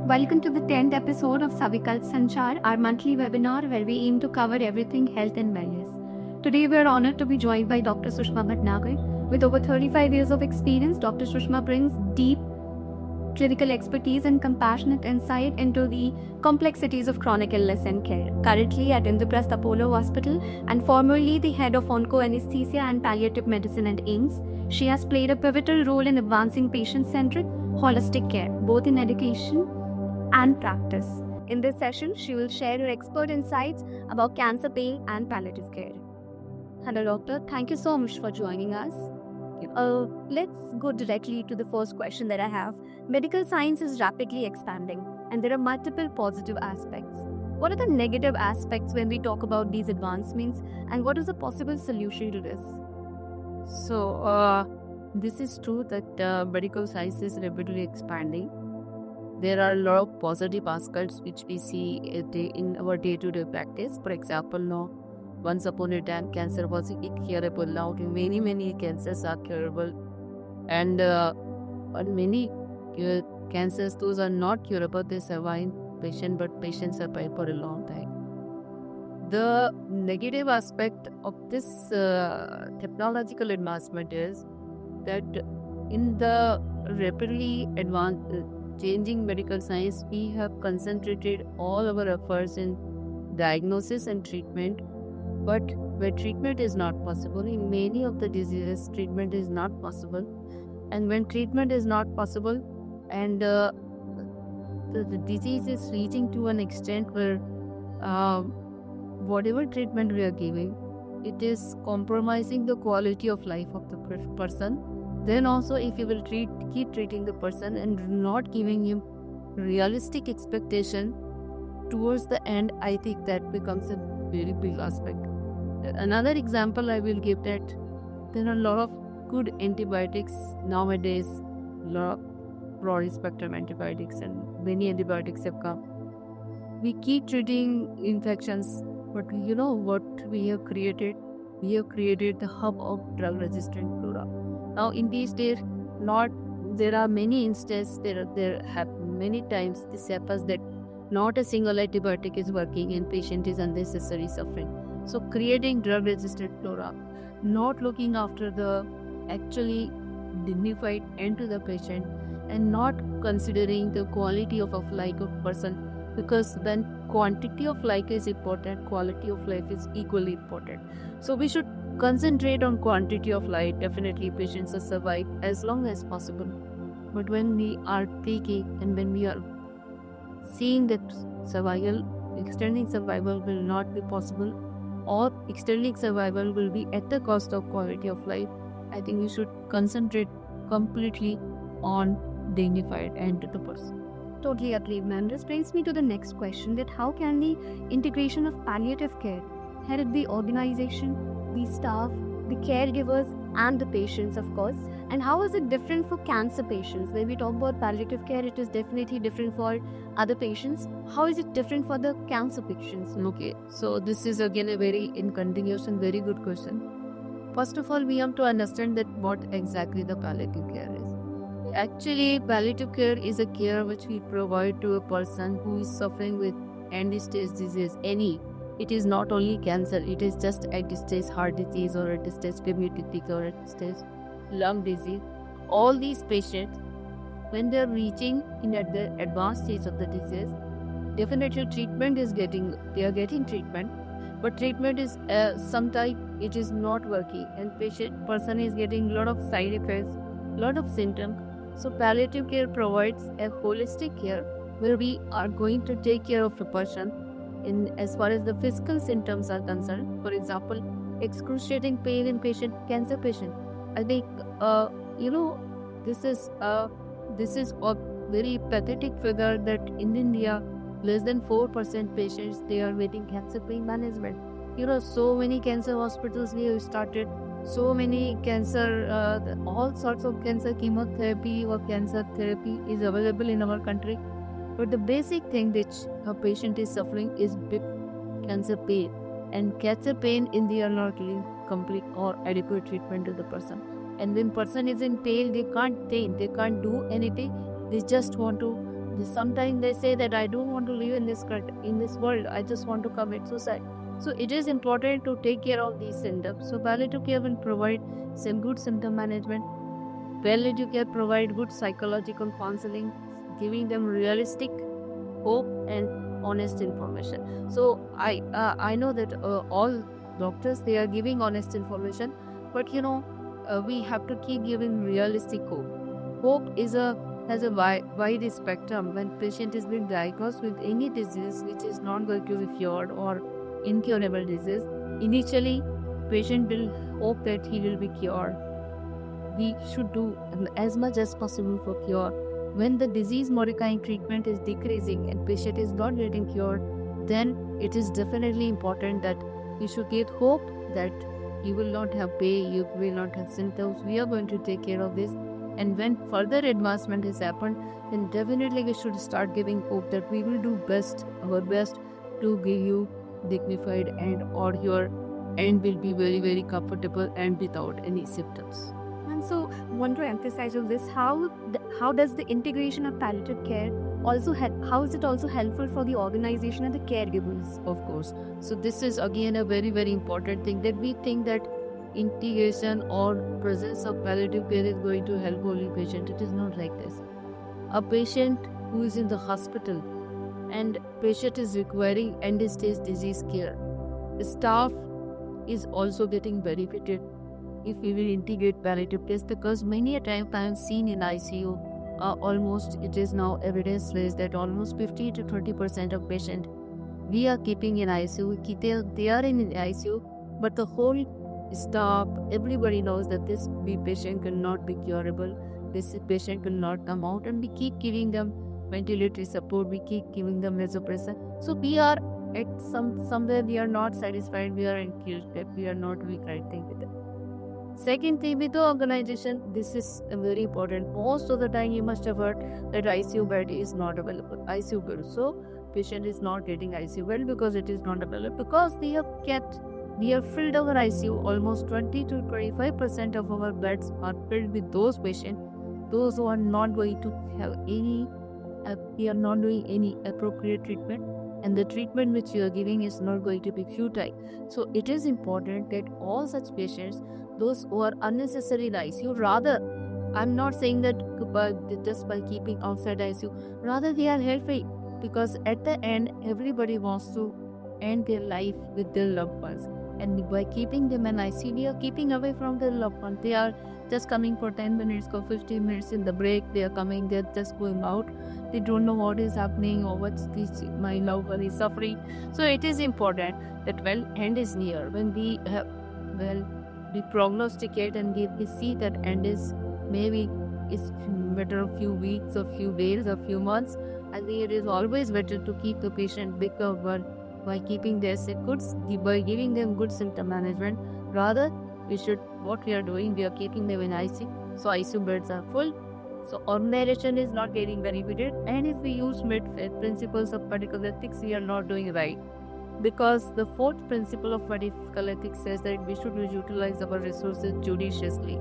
Welcome to the 10th episode of Savikalt Sanchar, our monthly webinar where we aim to cover everything health and wellness. Today we are honored to be joined by Dr. Sushma Bhatnagar. With over 35 years of experience, Dr. Sushma brings deep clinical expertise and compassionate insight into the complexities of chronic illness and care. Currently at Indraprastha Apollo Hospital and formerly the head of onco anesthesia and palliative medicine at AIIMS, she has played a pivotal role in advancing patient-centric, holistic care, both in education and practice. In this session, she will share her expert insights about cancer pain and palliative care. Hello, doctor. Thank you so much for joining us. Let's go directly to the first question that I have. Medical science is rapidly expanding, and there are multiple positive aspects. What are the negative aspects when we talk about these advancements, and what is a possible solution to this? This is true that medical science is rapidly expanding. There are a lot of positive aspects which we see in our day-to-day practice. For example, now, once upon a time, cancer was incurable. Now, many cancers are curable, and many cancers, those are not curable. They survive but patients survive for a long time. The negative aspect of this technological advancement is that in the rapidly changing medical science, we have concentrated all our efforts in diagnosis and treatment, but where treatment is not possible, in many of the diseases, treatment is not possible. And when treatment is not possible and the disease is reaching to an extent where whatever treatment we are giving, it is compromising the quality of life of the person. Then also, if you will keep treating the person and not giving him realistic expectation towards the end, I think that becomes a very big aspect. Another example I will give that there are a lot of good antibiotics nowadays, a lot of broad spectrum antibiotics, and many antibiotics have come. We keep treating infections, but you know what we have created? We have created the hub of drug-resistant flora. Now, in these days, there are many instances. There have many times this happens that not a single antibiotic is working and patient is unnecessarily suffering. So, creating drug-resistant flora, not looking after the actually dignified end to the patient, and not considering the quality of life of person. Because when quantity of life is important, quality of life is equally important. So we should concentrate on quantity of life. Definitely patients will survive as long as possible. But when we are taking and when we are seeing that extending survival will not be possible, or extending survival will be at the cost of quality of life, I think we should concentrate completely on dignified end to the person. Totally agree, ma'am. This brings me to the next question, that how can the integration of palliative care help the organization, the staff, the caregivers, and the patients, of course, and how is it different for cancer patients? When we talk about palliative care, it is definitely different for other patients. How is it different for the cancer patients? Okay, so this is again a very in continuation, very good question. First of all, we have to understand that what exactly the palliative care is. Actually, palliative care is a care which we provide to a person who is suffering with end-stage disease. It is not only cancer, it is just end-stage heart disease or end-stage pulmonary or end-stage lung disease. All these patients, when they are reaching in at the advanced stage of the disease, definitely they are getting treatment, but treatment is sometimes it is not working, and person is getting a lot of side effects, lot of symptoms. So palliative care provides a holistic care where we are going to take care of a person in as far as the physical symptoms are concerned. For example, excruciating pain in cancer patient. I think this is a very pathetic figure that in India less than 4% patients they are waiting cancer pain management. So many cancer hospitals we have started. So many cancer, all sorts of cancer chemotherapy or cancer therapy is available in our country. But the basic thing which a patient is suffering is big cancer pain. And cancer pain in they are not giving complete or adequate treatment to the person. And when person is in pain, they can't think, they can't do anything. They just want to Sometimes they say that I don't want to live in this world. I just want to commit suicide. So it is important to take care of these symptoms. So palliative care will provide some good symptom management. Palliative care provide good psychological counseling, giving them realistic hope and honest information. So I know that all doctors, they are giving honest information, but we have to keep giving realistic hope. Hope has a wide spectrum. When patient is being diagnosed with any disease which is not going to be cured or incurable disease, initially patient will hope that he will be cured. We should do as much as possible for cure. When the disease modifying treatment is decreasing and patient is not getting cured, then it is definitely important that you should get hope that you will not have pain, you will not have symptoms. We are going to take care of this. And when further advancement has happened, then definitely we should start giving hope that we will do our best to give you dignified end, or your end will be very, very comfortable and without any symptoms. And so, want to emphasize on this: how does the integration of palliative care also help? How is it also helpful for the organization and the caregivers? Of course. So this is again a very, very important thing, that we think that integration or presence of palliative care is going to help only patient. It is not like this. A patient who is in the hospital and patient is requiring end stage disease care, the staff is also getting benefited if we will integrate palliative care, because many a time I have seen in ICU, almost it is now evidence based that almost 50 to 20% of patient we are keeping in ICU, they are in ICU, but the whole staff, everybody knows that this patient cannot be curable, this patient will not come out, and we keep giving them ventilatory support, we keep giving them vasopressin. So we are at somewhere we are not satisfied, we are accused that we are not doing right thing with it. Second thing, with the organization, this is very important. Most of the time you must have heard that ICU bed is not available, ICU bed. So patient is not getting ICU bed because it is not available, because we have filled our ICU. Almost 20 to 25% of our beds are filled with those patients, those who are not going to have any, we are not doing any appropriate treatment, and the treatment which you are giving is not going to be futile. So it is important that all such patients, those who are unnecessary in ICU, rather, I'm not saying that just by keeping outside ICU, rather they are healthy, because at the end everybody wants to end their life with their loved ones, and by keeping them in ICU, we are keeping away from their loved ones. They are just coming for 10 minutes or 15 minutes in the break, they are coming, they're just going out, they don't know what is happening or what's this, my loved one is suffering. So it is important that when end is near, when we prognosticate and we see that end is maybe it's better a few weeks or few days or few months, I think it is always better to keep the patient recovered by keeping their goods, by giving them good symptom management. Rather, what we are doing, we are keeping them in ICU. So ICU beds are full. So organization is not getting benefited. And if we use principles of medical ethics, we are not doing right. Because the fourth principle of medical ethics says that we should utilize our resources judiciously.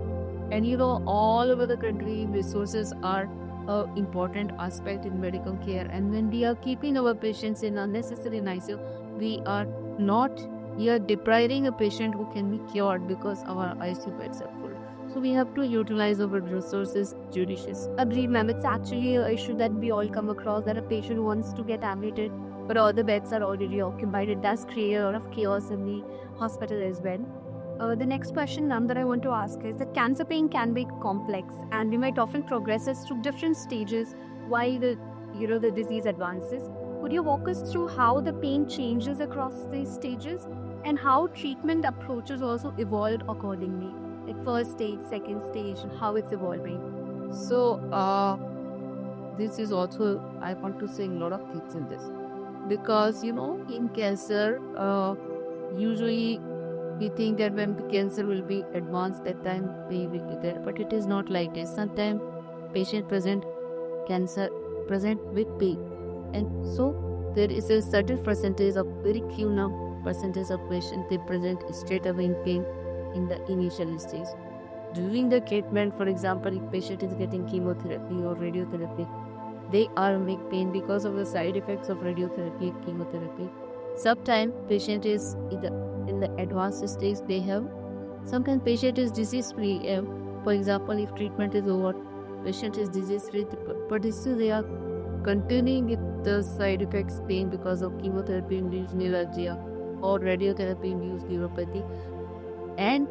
And all over the country, resources are an important aspect in medical care. And when we are keeping our patients in unnecessary ICU, we are depriving a patient who can be cured because our ICU beds are full. So we have to utilize our resources judiciously. Agreed, ma'am. It's actually an issue that we all come across, that a patient wants to get admitted, but all the beds are already occupied. It does create a lot of chaos in the hospital as well. The next question, ma'am, that I want to ask is that cancer pain can be complex, and we might often progresses through different stages while the disease advances. Could you walk us through how the pain changes across these stages and how treatment approaches also evolve accordingly? Like first stage, second stage, how it's evolving. So this is also, I want to say a lot of things in this, because in cancer, usually we think that when the cancer will be advanced, that time we will be there, but it is not like this. Sometimes patient present with pain, and so there is a certain percentage of very few percentage of patients they present straight away in pain in the initial stage. During the treatment, for example, if patient is getting chemotherapy or radiotherapy, they are make pain because of the side effects of radiotherapy and chemotherapy. Sometimes patient is in the advanced stage, they have, sometimes patient is disease free. For example, if treatment is over, patient is disease free, but still they are continuing with the side effects pain because of chemotherapy induced neuralgia or radiotherapy induced neuropathy. And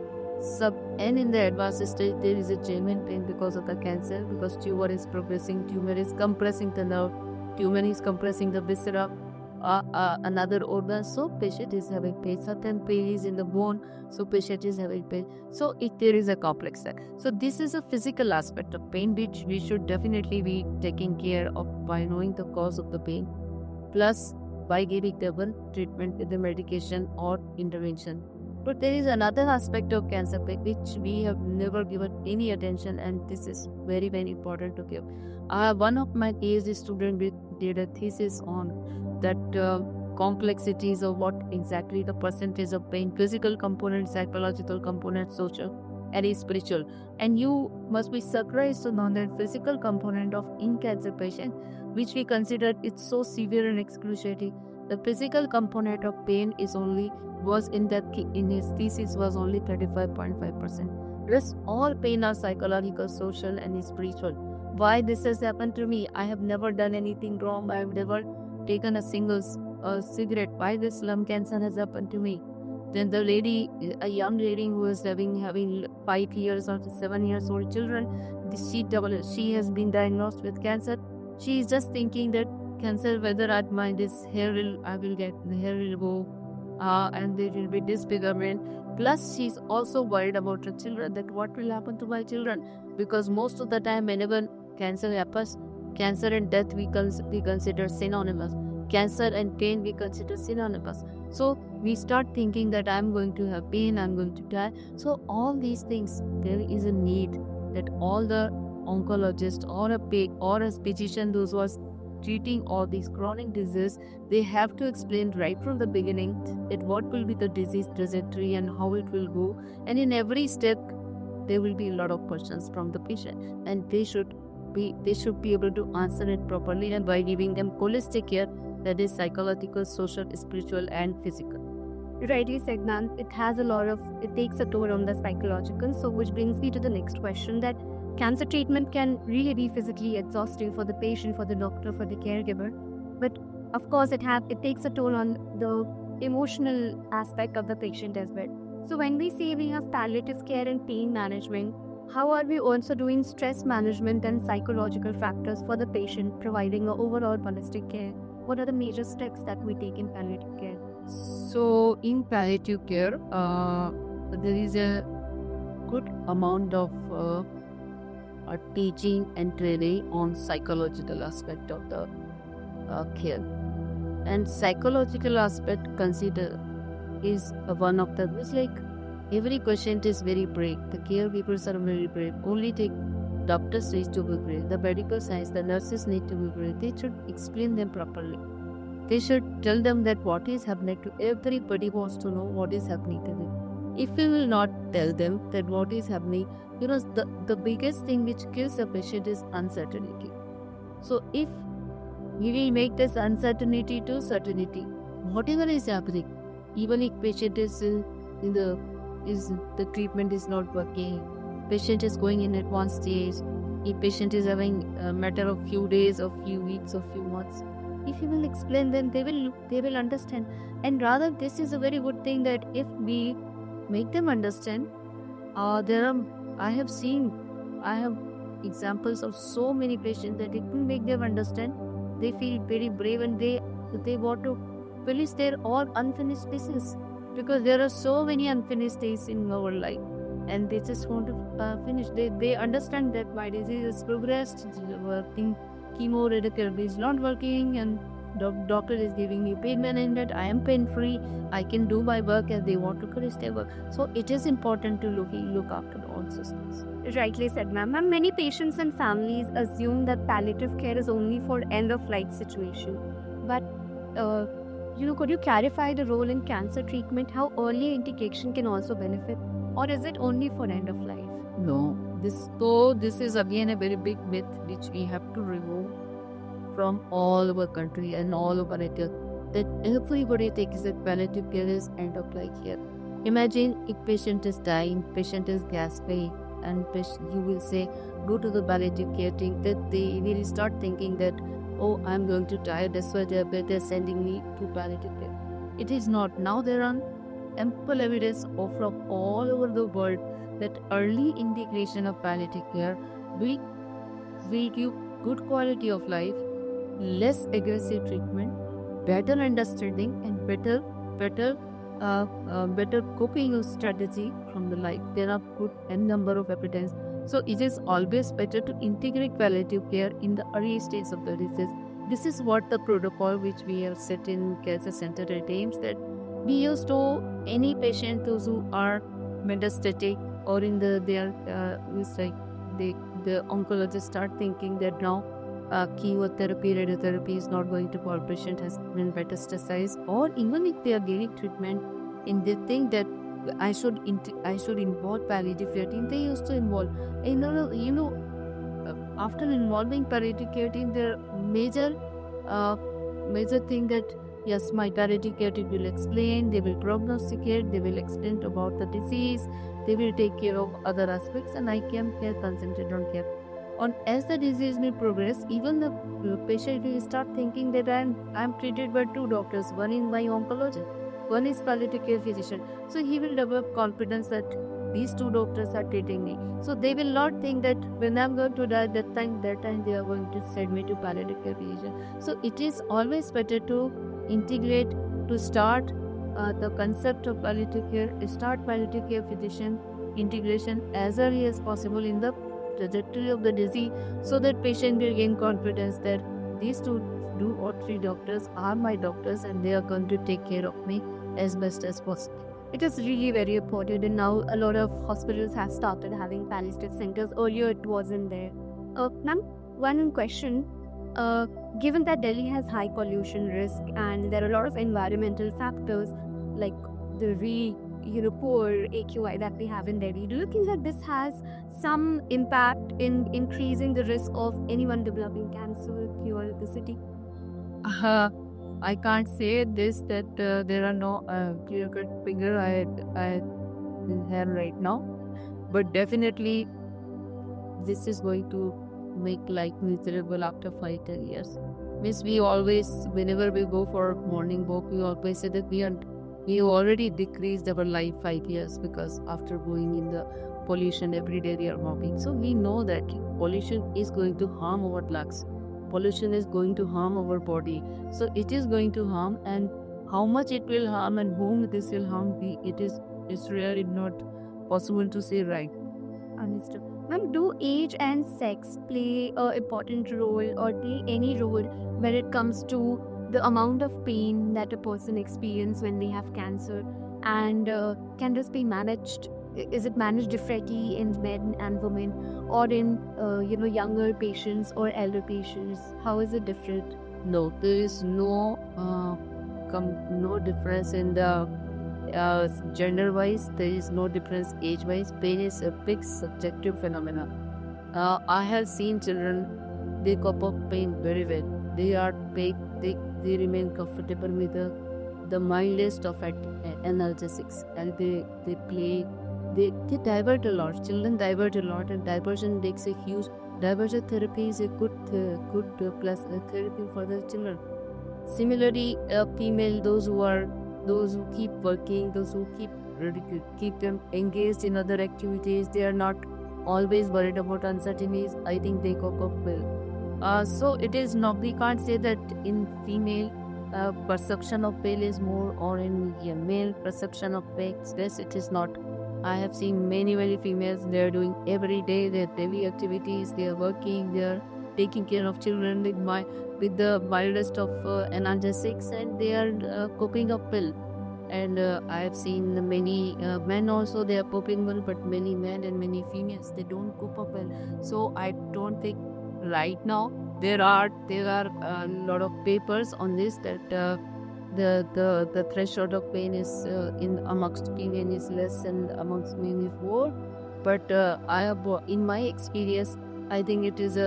in the advanced stage there is a genuine pain because of the cancer, because tumor is progressing, tumor is compressing the nerve, tumor is compressing the viscera, another organ, so patient is having pain. Certain pain is in the bone, so patient is having pain. So there is a complex there. So this is a physical aspect of pain which we should definitely be taking care of by knowing the cause of the pain, plus by giving the one treatment with the medication or intervention. But there is another aspect of cancer pain which we have never given any attention, and this is very, very important to give. One of my PhD students did a thesis on that complexities of what exactly the percentage of pain, physical component, psychological component, social and spiritual. And you must be surprised to know that physical component of in cancer patient, which we consider it's so severe and excruciating, the physical component of pain was in his thesis was only 35.5%. Rest all pain are psychological, social and spiritual. Why this has happened to me? I have never done anything wrong. I have never taken a single cigarette. Why this lung cancer has happened to me? Then the lady, a young lady who was having 5 years or 7 years old children, she has been diagnosed with cancer. She is just thinking that cancer, whether at my this hair will go, and there will be disfigurement. Plus, she's also worried about her children, that what will happen to my children, because most of the time whenever cancer happens, cancer and death we consider synonymous. Cancer and pain we consider synonymous. So we start thinking that I'm going to have pain, I'm going to die. So all these things, there is a need that all the oncologists or a physician, those who are treating all these chronic diseases, they have to explain right from the beginning that what will be the disease trajectory and how it will go. And in every step, there will be a lot of questions from the patient, and they should be able to answer it properly, and by giving them holistic care, that is psychological, social, spiritual and physical. Rightly said, ma'am. It takes a toll on the psychological. So, which brings me to the next question, that cancer treatment can really be physically exhausting for the patient, for the doctor, for the caregiver. But of course, it takes a toll on the emotional aspect of the patient as well. So when we say we have palliative care and pain management, how are we also doing stress management and psychological factors for the patient, providing an overall holistic care? What are the major steps that we take in palliative care? So in palliative care, there is a good amount of teaching and training on psychological aspect of the care. And psychological aspect consider is one of the, it's like every patient is very brave. The caregivers are very brave. Only take doctors need to be brave. The medical science, the nurses need to be brave. They should explain them properly. They should tell them that what is happening to everybody wants to know what is happening to them. If we will not tell them that what is happening, the biggest thing which kills a patient is uncertainty. So if we will make this uncertainty to certainty, whatever is happening, even if patient is the treatment is not working, patient is going in advanced stage, if patient is having a matter of few days or few weeks or few months, if you will explain them, they will understand. And rather, this is a very good thing that if we make them understand, I have examples of so many patients that it will make them understand. They feel very brave, and they want to finish their all unfinished business, because there are so many unfinished days in our life, and they just want to finish. They understand that my disease has progressed, working chemo radiotherapy is not working, and doctor is giving me pain management. I am pain free. I can do my work, and they want to finish their work. So it is important to look after all systems. Rightly said, ma'am. Ma'am, many patients and families assume that palliative care is only for end-of-life situation. But, could you clarify the role in cancer treatment, how early integration can also benefit? Or is it only for end-of-life? No. This is again a very big myth which we have to remove. from all over country and all over India that everybody thinks that palliative care is end of life care. Imagine if patient is dying, patient is gasping, and you will say, go to the palliative care team, that they will start thinking that, oh, I'm going to die, that's why they're sending me to palliative care. It is not. Now there are ample evidence from all over the world that early integration of palliative care will give good quality of life, less aggressive treatment, better understanding, and better coping strategy from the life. There are good n number of evidence. So it is always better to integrate palliative care in the early stage of the disease. This is what the protocol which we have set in cancer center aims, that we used to any patient those who are metastatic or in the oncologist start thinking that now chemotherapy, radiotherapy is not going to work. Patient has been metastasized, or even if they are getting treatment, and they think that I should involve palliative care team. They used to involve. After involving palliative care team, their major thing that yes, my palliative care team will explain, they will prognosticate, they will explain about the disease, they will take care of other aspects, and I can concentrate on care. On as the disease may progress, even the patient will start thinking that I'm treated by two doctors. One is my oncologist, one is palliative care physician. So he will develop confidence that these two doctors are treating me. So they will not think that when I'm going to die, that time they are going to send me to palliative care physician. So it is always better to integrate, to start the concept of palliative care, start palliative care physician integration as early as possible in the trajectory of the disease, so that patient will gain confidence that these two or three doctors are my doctors and they are going to take care of me as best as possible. It is really very important, and now a lot of hospitals have started having palliative centers. Earlier, it wasn't there. Ma'am, one question. Given that Delhi has high pollution risk and there are a lot of environmental factors like the poor AQI that we have in Delhi, do you think that this has some impact in increasing the risk of anyone developing cancer here in the city? I can't say this that there are no clear-cut figure I have right now, but definitely this is going to make life miserable after 5-10 years. Means we always, whenever we go for morning walk, we always say that we already decreased our life 5 years, because after going in the pollution every day we are walking. So we know that pollution is going to harm our lungs. Pollution is going to harm our body. So it is going to harm, and how much it will harm and whom this will harm, it's really not possible to say right. Understood. Ma'am, do age and sex play an important role or play any role when it comes to the amount of pain that a person experiences when they have cancer? And can this be managed? Is it managed differently in men and women, or in younger patients or elder patients? How is it different? No, there is no difference in the gender wise. There is no difference age wise. Pain is a big subjective phenomenon. I have seen children, they cope up pain very well. They are big, they remain comfortable with the mildest of analgesics, and they play. They divert a lot. Children divert a lot, and diversion takes a huge. Diversion therapy is a good plus therapy for the children. Similarly, female, those who keep working, those who keep them engaged in other activities, they are not always worried about uncertainties. I think they cope up well. So it is not. We can't say that in female perception of pain is more, or in male perception of pain is less. It is not. I have seen many females. They are doing every day their daily activities. They are working. They are taking care of children with the mildest of analgesics, and they are coping up well. And I have seen many men also, they are coping well, but many men and many females, they don't cope up well. So I don't think right now there are a lot of papers on this that the threshold of pain is in amongst female is less and amongst men is more. But I have in my experience, I think it is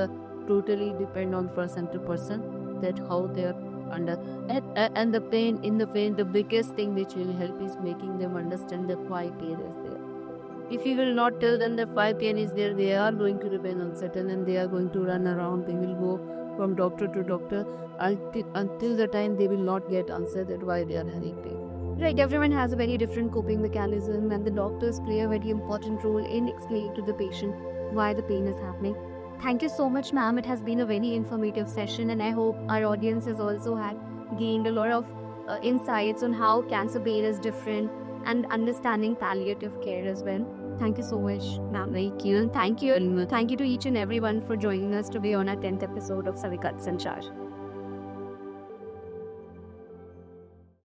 totally depend on person to person. that how they are under, and the pain, in the pain, the biggest thing which will help is making them understand that why pain is there. If you will not tell them that why pain is there, they are going to remain uncertain and they are going to run around. They will go from doctor to doctor until the time they will not get answer that why they are having pain. Right, everyone has a very different coping mechanism, and the doctors play a very important role in explaining to the patient why the pain is happening. Thank you so much, ma'am. It has been a very informative session, and I hope our audience has also had gained a lot of insights on how cancer pain is different and understanding palliative care as well. Thank you so much, ma'am. Thank you. Thank you. Thank you to each and everyone for joining us today on our 10th episode of Savikat Sanchar.